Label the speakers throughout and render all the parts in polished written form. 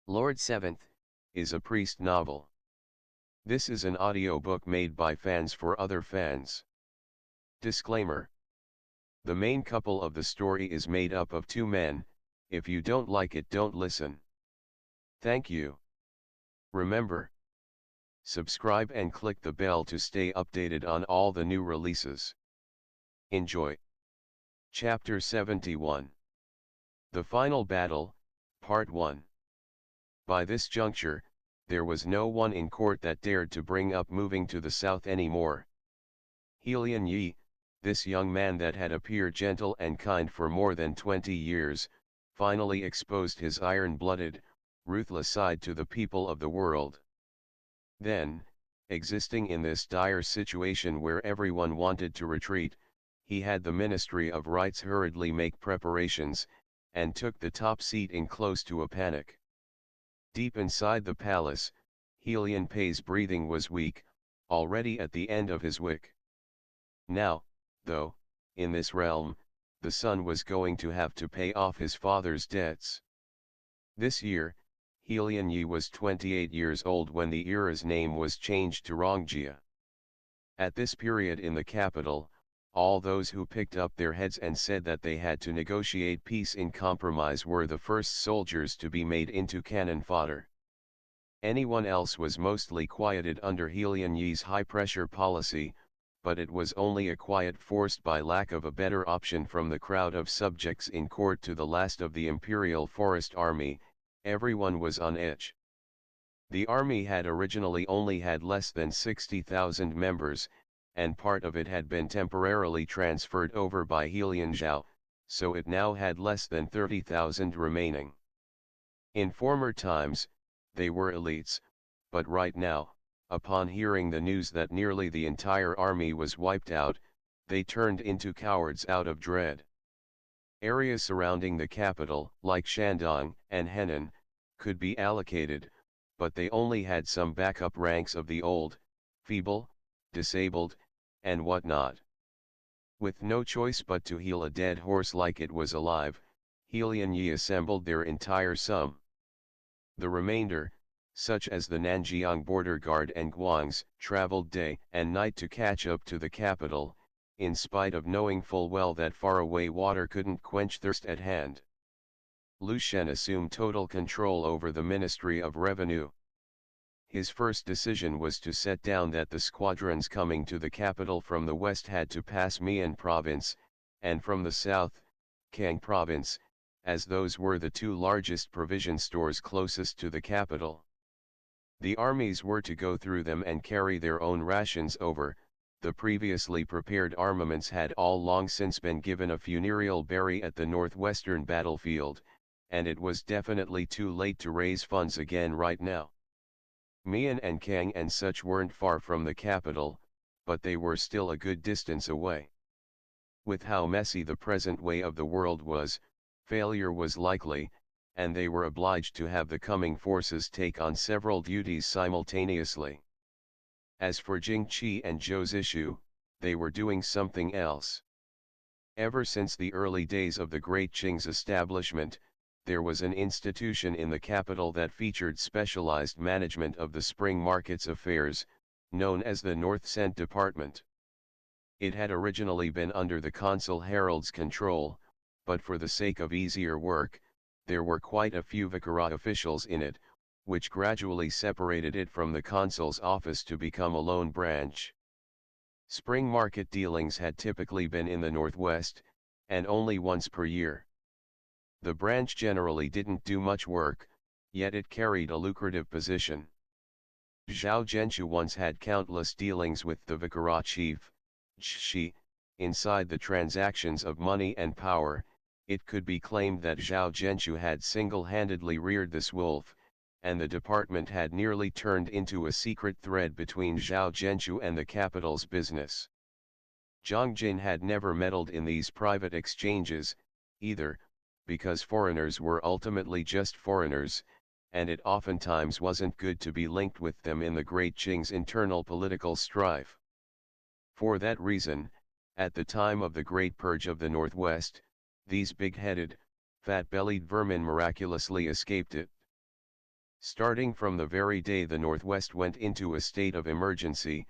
Speaker 1: Lord Seventh
Speaker 2: is a priest novel. This is an audiobook made by fans for other fans. Disclaimer. The main couple of the story is made up of two men. If you don't like it, don't listen. Thank you. Remember, subscribe and click the bell to stay updated on all the new releases. Enjoy. Chapter 71. The Final Battle, Part 1. By this juncture, there was no one in court that dared to bring up moving to the south anymore. Helian Yi, this young man that had appeared gentle and kind for more than 20 years, finally exposed his iron-blooded, ruthless side to the people of the world. Then, existing in this dire situation where everyone wanted to retreat, he had the Ministry of Rights hurriedly make preparations, and took the top seat in close to a panic. Deep inside the palace, Helian Pei's breathing was weak, already at the end of his wick. Now, though, in this realm, the son was going to have to pay off his father's debts. This year, Helian Yi was 28 years old when the era's name was changed to Rongjia. At this period in the capital, all those who picked up their heads and said that they had to negotiate peace in compromise were the first soldiers to be made into cannon fodder. Anyone else was mostly quieted under Helian Yi's high-pressure policy, but it was only a quiet forced by lack of a better option from the crowd of subjects in court to the last of the Imperial Forest Army. Everyone was on edge. The army had originally only had less than 60,000 members, and part of it had been temporarily transferred over by Helian Zhao, so it now had less than 30,000 remaining. In former times, they were elites, but right now, upon hearing the news that nearly the entire army was wiped out, they turned into cowards out of dread. Areas surrounding the capital, like Shandong and Henan, could be allocated, but they only had some backup ranks of the old, feeble, disabled, and whatnot. With no choice but to heal a dead horse like it was alive, Helian Yi assembled their entire sum. The remainder, such as the Nanjiang border guard and Guangs, traveled day and night to catch up to the capital, in spite of knowing full well that faraway water couldn't quench thirst at hand. Lu Shen assumed total control over the Ministry of Revenue. His first decision was to set down that the squadrons coming to the capital from the west had to pass Mian Province, and from the south, Kang Province, as those were the two largest provision stores closest to the capital. The armies were to go through them and carry their own rations over. The previously prepared armaments had all long since been given a funereal bury at the northwestern battlefield, and it was definitely too late to raise funds again right now. Mian and Kang and such weren't far from the capital, but they were still a good distance away. With how messy the present way of the world was, failure was likely, and they were obliged to have the coming forces take on several duties simultaneously. As for Jing-Chi and Zhou's issue, they were doing something else. Ever since the early days of the Great Qing's establishment, there was an institution in the capital that featured specialized management of the spring market's affairs, known as the North Cent Department. It had originally been under the Consul Herald's control, but for the sake of easier work, there were quite a few vicarat officials in it, which gradually separated it from the consul's office to become a lone branch. Spring market dealings had typically been in the northwest, and only once per year. The branch generally didn't do much work, yet it carried a lucrative position. Zhao Zhenshu once had countless dealings with the vicarat chief, ChiChi. Inside the transactions of money and power, it could be claimed that Zhao Zhenshu had single-handedly reared this wolf, and the department had nearly turned into a secret thread between Zhao Zhenshu and the capital's business. Zhang Jin had never meddled in these private exchanges, either, because foreigners were ultimately just foreigners, and it oftentimes wasn't good to be linked with them in the Great Qing's internal political strife. For that reason, at the time of the Great Purge of the Northwest, these big-headed, fat-bellied vermin miraculously escaped it. Starting from the very day the Northwest went into a state of emergency,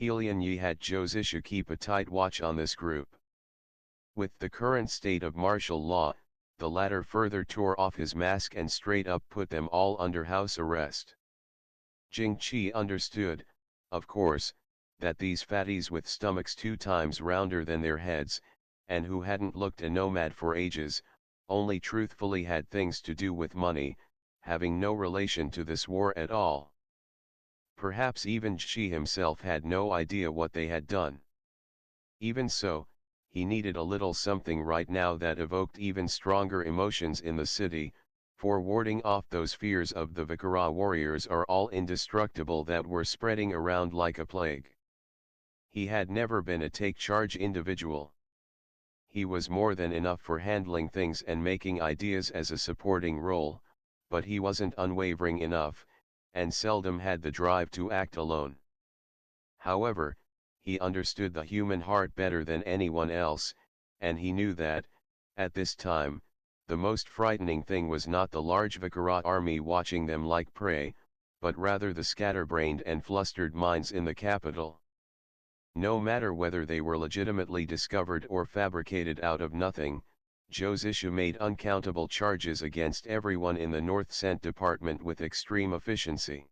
Speaker 2: Helian Yi had Zishu keep a tight watch on this group. With the current state of martial law, the latter further tore off his mask and straight up put them all under house arrest. Jing Qi understood, of course, that these fatties with stomachs 2 times rounder than their heads, and who hadn't looked a nomad for ages, only truthfully had things to do with money, having no relation to this war at all. Perhaps even Xi himself had no idea what they had done. Even so, he needed a little something right now that evoked even stronger emotions in the city, for warding off those fears of the Vikara warriors are all indestructible that were spreading around like a plague. He had never been a take-charge individual. He was more than enough for handling things and making ideas as a supporting role, but he wasn't unwavering enough, and seldom had the drive to act alone. However, he understood the human heart better than anyone else, and he knew that, at this time, the most frightening thing was not the large Vikara army watching them like prey, but rather the scatterbrained and flustered minds in the capital. No matter whether they were legitimately discovered or fabricated out of nothing, Zishu made uncountable charges against everyone in the North Cent department with extreme efficiency.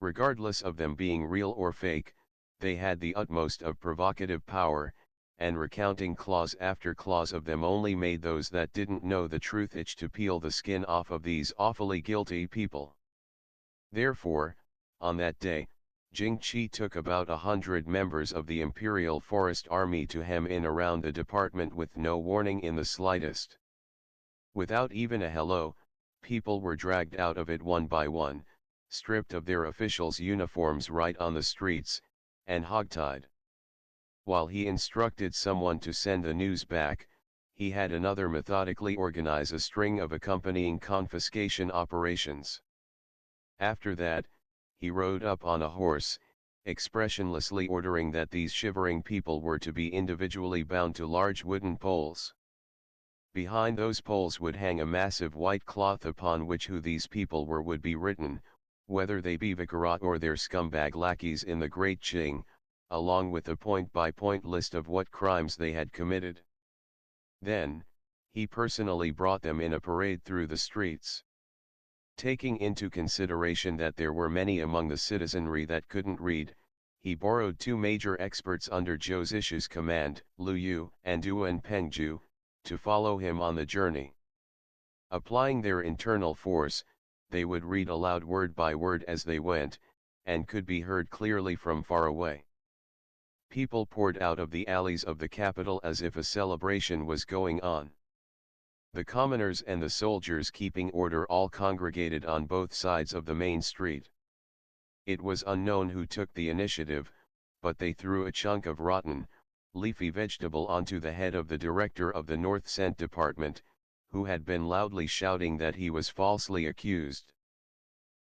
Speaker 2: Regardless of them being real or fake, they had the utmost of provocative power, and recounting clause after clause of them only made those that didn't know the truth itch to peel the skin off of these awfully guilty people. Therefore, on that day, Jing Qi took about 100 members of the Imperial Forest Army to hem in around the department with no warning in the slightest. Without even a hello, people were dragged out of it one by one, stripped of their officials' uniforms right on the streets, and hogtied. While he instructed someone to send the news back, he had another methodically organize a string of accompanying confiscation operations. After that, he rode up on a horse, expressionlessly ordering that these shivering people were to be individually bound to large wooden poles. Behind those poles would hang a massive white cloth upon which who these people were would be written, whether they be Vikara or their scumbag lackeys in the Great Qing, along with a point-by-point list of what crimes they had committed. Then, he personally brought them in a parade through the streets. Taking into consideration that there were many among the citizenry that couldn't read, he borrowed 2 major experts under Zishu's command, Lu Yu and Duan Pengju, to follow him on the journey. Applying their internal force, they would read aloud word by word as they went, and could be heard clearly from far away. People poured out of the alleys of the capital as if a celebration was going on. The commoners and the soldiers keeping order all congregated on both sides of the main street. It was unknown who took the initiative, but they threw a chunk of rotten, leafy vegetable onto the head of the director of the North Cent department, who had been loudly shouting that he was falsely accused.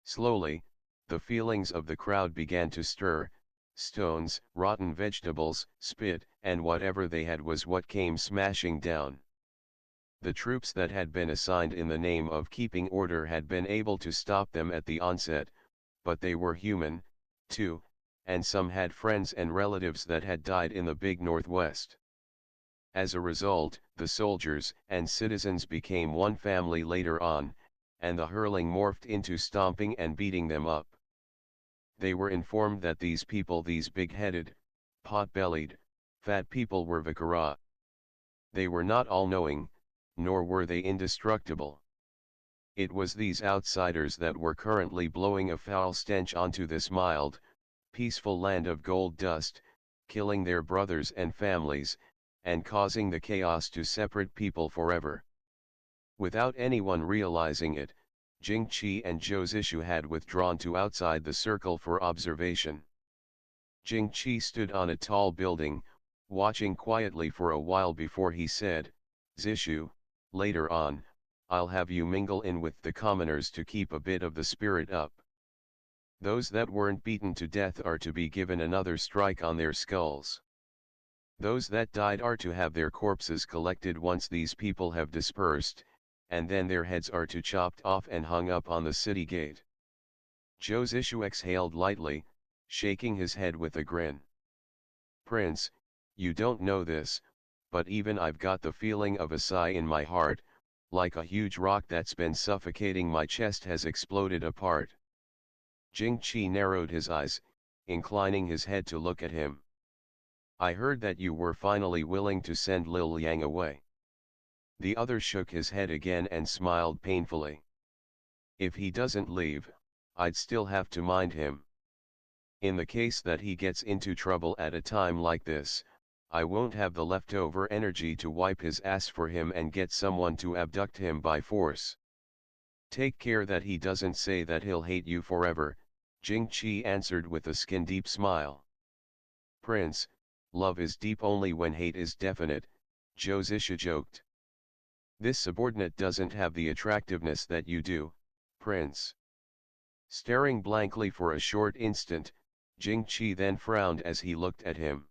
Speaker 2: Slowly, the feelings of the crowd began to stir. Stones, rotten vegetables, spit, and whatever they had was what came smashing down. The troops that had been assigned in the name of keeping order had been able to stop them at the onset, but they were human, too, and some had friends and relatives that had died in the big Northwest. As a result, the soldiers and citizens became one family later on, and the hurling morphed into stomping and beating them up. They were informed that these people, these big-headed, pot-bellied, fat people were Vikara. They were not all-knowing, nor were they indestructible. It was these outsiders that were currently blowing a foul stench onto this mild, peaceful land of gold dust, killing their brothers and families, and causing the chaos to separate people forever. Without anyone realizing it, Jing Qi and Zishu had withdrawn to outside the circle for observation. Jing Qi stood on a tall building, watching quietly for a while before he said, "Zishu, later on, I'll have you mingle in with the commoners to keep a bit of the spirit up. Those that weren't beaten to death are to be given another strike on their skulls. Those that died are to have their corpses collected once these people have dispersed, and then their heads are to chopped off and hung up on the city gate. Zhishu exhaled lightly, shaking his head with a grin. Prince, you don't know this, but even I've got the feeling of a sigh in my heart, like a huge rock that's been suffocating my chest has exploded apart. Jing Qi narrowed his eyes, inclining his head to look at him. I heard that you were finally willing to send Lil Yang away. The other shook his head again and smiled painfully. If he doesn't leave, I'd still have to mind him. In the case that he gets into trouble at a time like this, I won't have the leftover energy to wipe his ass for him and get someone to abduct him by force. Take care that he doesn't say that he'll hate you forever, Jing Qi answered with a skin-deep smile. Prince, love is deep only when hate is definite, Zhishu joked. This subordinate doesn't have the attractiveness that you do, Prince. Staring blankly for a short instant, Jing Qi then frowned as he looked at him.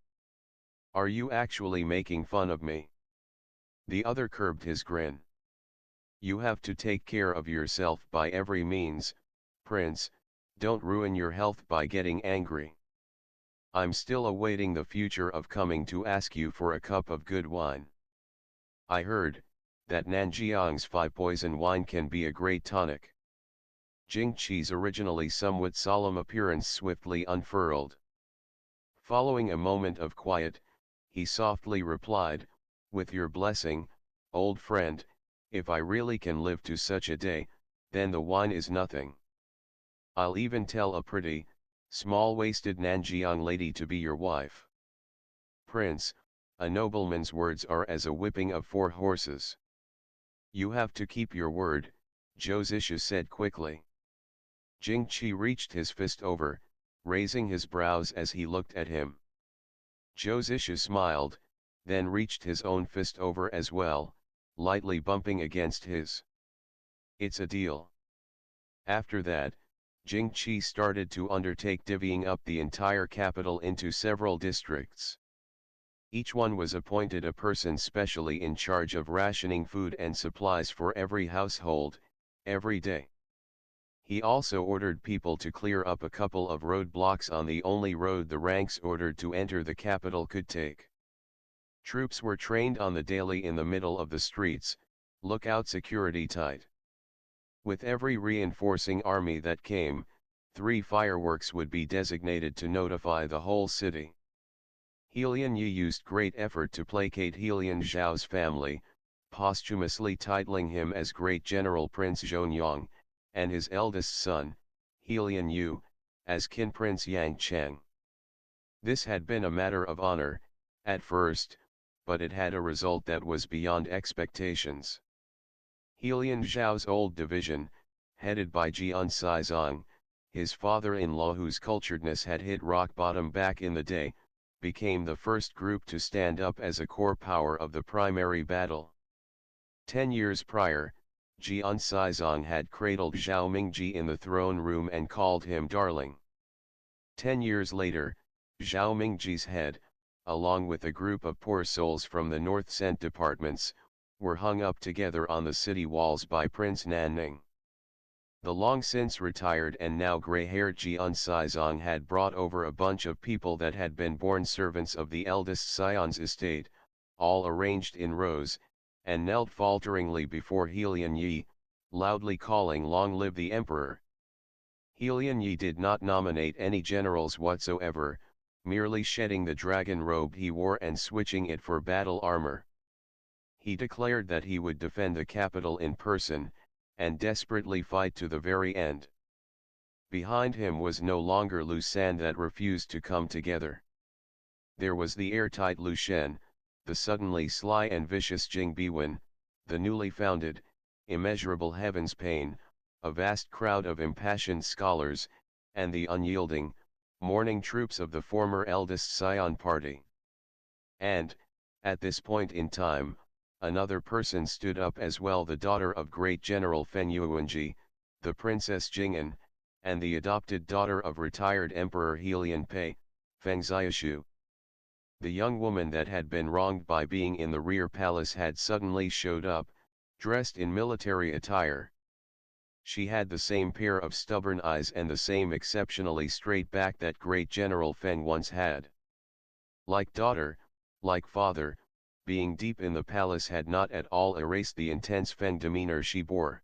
Speaker 2: Are you actually making fun of me? The other curbed his grin. You have to take care of yourself by every means, Prince, don't ruin your health by getting angry. I'm still awaiting the future of coming to ask you for a cup of good wine. I heard that Nanjiang's 5-poison wine can be a great tonic. Jing Qi's originally somewhat solemn appearance swiftly unfurled. Following a moment of quiet, he softly replied, with your blessing, old friend, if I really can live to such a day, then the wine is nothing. I'll even tell a pretty, small-waisted Nanjiang lady to be your wife. Prince, a nobleman's words are as a whipping of 4 horses. You have to keep your word, Zhishu said quickly. Jing Qi reached his fist over, raising his brows as he looked at him. Zhishu smiled, then reached his own fist over as well, lightly bumping against his. It's a deal. After that, Jing Qi started to undertake divvying up the entire capital into several districts. Each one was appointed a person specially in charge of rationing food and supplies for every household, every day. He also ordered people to clear up a couple of roadblocks on the only road the ranks ordered to enter the capital could take. Troops were trained on the daily in the middle of the streets, lookout security tight. With every reinforcing army that came, 3 fireworks would be designated to notify the whole city. Helian Yi used great effort to placate Helian Zhao's family, posthumously titling him as Great General Prince Zhonyang, and his eldest son, Helian Yu, as Kin Prince Yang Cheng. This had been a matter of honor, at first, but it had a result that was beyond expectations. Helian Zhao's old division, headed by Jian Saizong, his father-in-law whose culturedness had hit rock bottom back in the day, became the first group to stand up as a core power of the primary battle. 10 years prior, Jian Saizong had cradled Zhao Mingji in the throne room and called him darling. 10 years later, Zhao Mingji's head, along with a group of poor souls from the North Cent departments, were hung up together on the city walls by Prince Nanning. The long since retired and now gray-haired Jian Saizong had brought over a bunch of people that had been born servants of the eldest Sion's estate, all arranged in rows, and knelt falteringly before Helian Yi, loudly calling "Long live the Emperor!" Helian Yi did not nominate any generals whatsoever, merely shedding the dragon robe he wore and switching it for battle armor. He declared that he would defend the capital in person, and desperately fight to the very end. Behind him was no longer Lu San that refused to come together. There was the airtight Lu Shen, the suddenly sly and vicious Jing Beiyuan, the newly founded, immeasurable Heaven's Pain, a vast crowd of impassioned scholars, and the unyielding, mourning troops of the former eldest Sion party. And, at this point in time, another person stood up as well, the daughter of great General Feng Yuanji, the Princess Jing'an, and the adopted daughter of retired Emperor Helian Pei, Feng Xiaoshu. The young woman that had been wronged by being in the rear palace had suddenly showed up, dressed in military attire. She had the same pair of stubborn eyes and the same exceptionally straight back that great General Feng once had. Like daughter, like father, being deep in the palace had not at all erased the intense Feng demeanor she bore.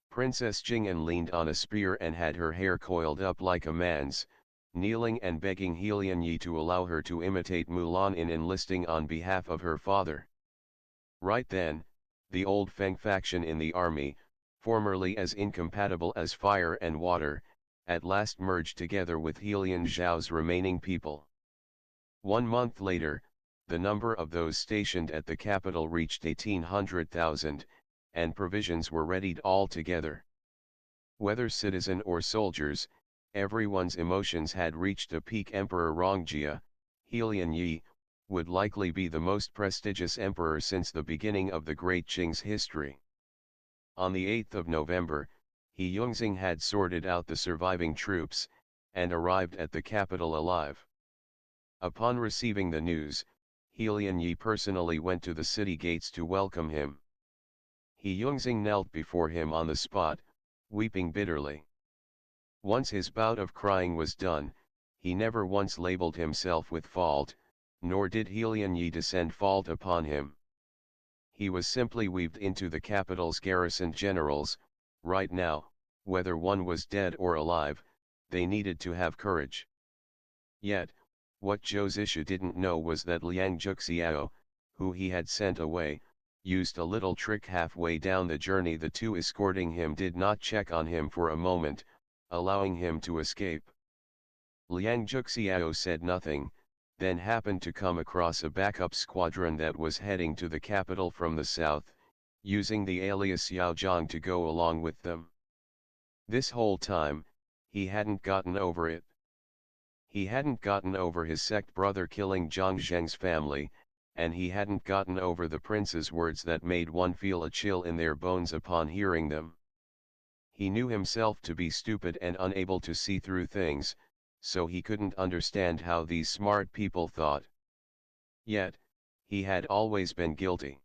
Speaker 2: Princess Jing'an leaned on a spear and had her hair coiled up like a man's, kneeling and begging Helian Yi to allow her to imitate Mulan in enlisting on behalf of her father. Right then, the old Feng faction in the army, formerly as incompatible as fire and water, at last merged together with Helian Zhao's remaining people. 1 month later, the number of those stationed at the capital reached 1,800,000, and provisions were readied all together. Whether citizen or soldiers, everyone's emotions had reached a peak. Emperor Rongjia, Helian Yi, would likely be the most prestigious emperor since the beginning of the Great Qing's history. On the 8th of November, He Yongxing had sorted out the surviving troops, and arrived at the capital alive. Upon receiving the news, Helian Yi personally went to the city gates to welcome him. He Yongxing knelt before him on the spot, weeping bitterly. Once his bout of crying was done, he never once labeled himself with fault, nor did Helian Yi descend fault upon him. He was simply weaved into the capital's garrisoned generals. Right now, whether one was dead or alive, they needed to have courage. Yet, what Zhou Zishu didn't know was that Liang Juxiao, who he had sent away, used a little trick. Halfway down the journey, the two escorting him did not check on him for a moment, allowing him to escape. Liang Juxiao said nothing, then happened to come across a backup squadron that was heading to the capital from the south, using the alias Yao Zhang to go along with them. This whole time, he hadn't gotten over it. He hadn't gotten over his sect brother killing Zhang Zheng's family, and he hadn't gotten over the prince's words that made one feel a chill in their bones upon hearing them. He knew himself to be stupid and unable to see through things, so he couldn't understand how these smart people thought. Yet, he had always been guilty.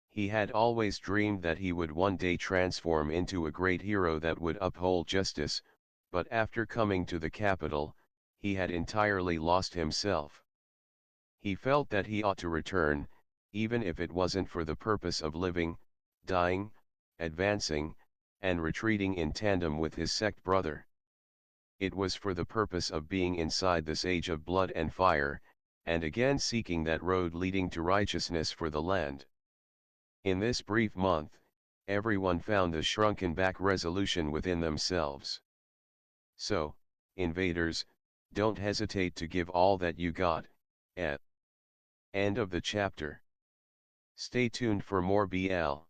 Speaker 2: He had always dreamed that he would one day transform into a great hero that would uphold justice, but after coming to the capital, he had entirely lost himself. He felt that he ought to return, even if it wasn't for the purpose of living, dying, advancing, and retreating in tandem with his sect brother. It was for the purpose of being inside this age of blood and fire, and again seeking that road leading to righteousness for the land. In this brief month, everyone found the shrunken back resolution within themselves. So, invaders, don't hesitate to give all that you got. End of the chapter. Stay tuned for more BL.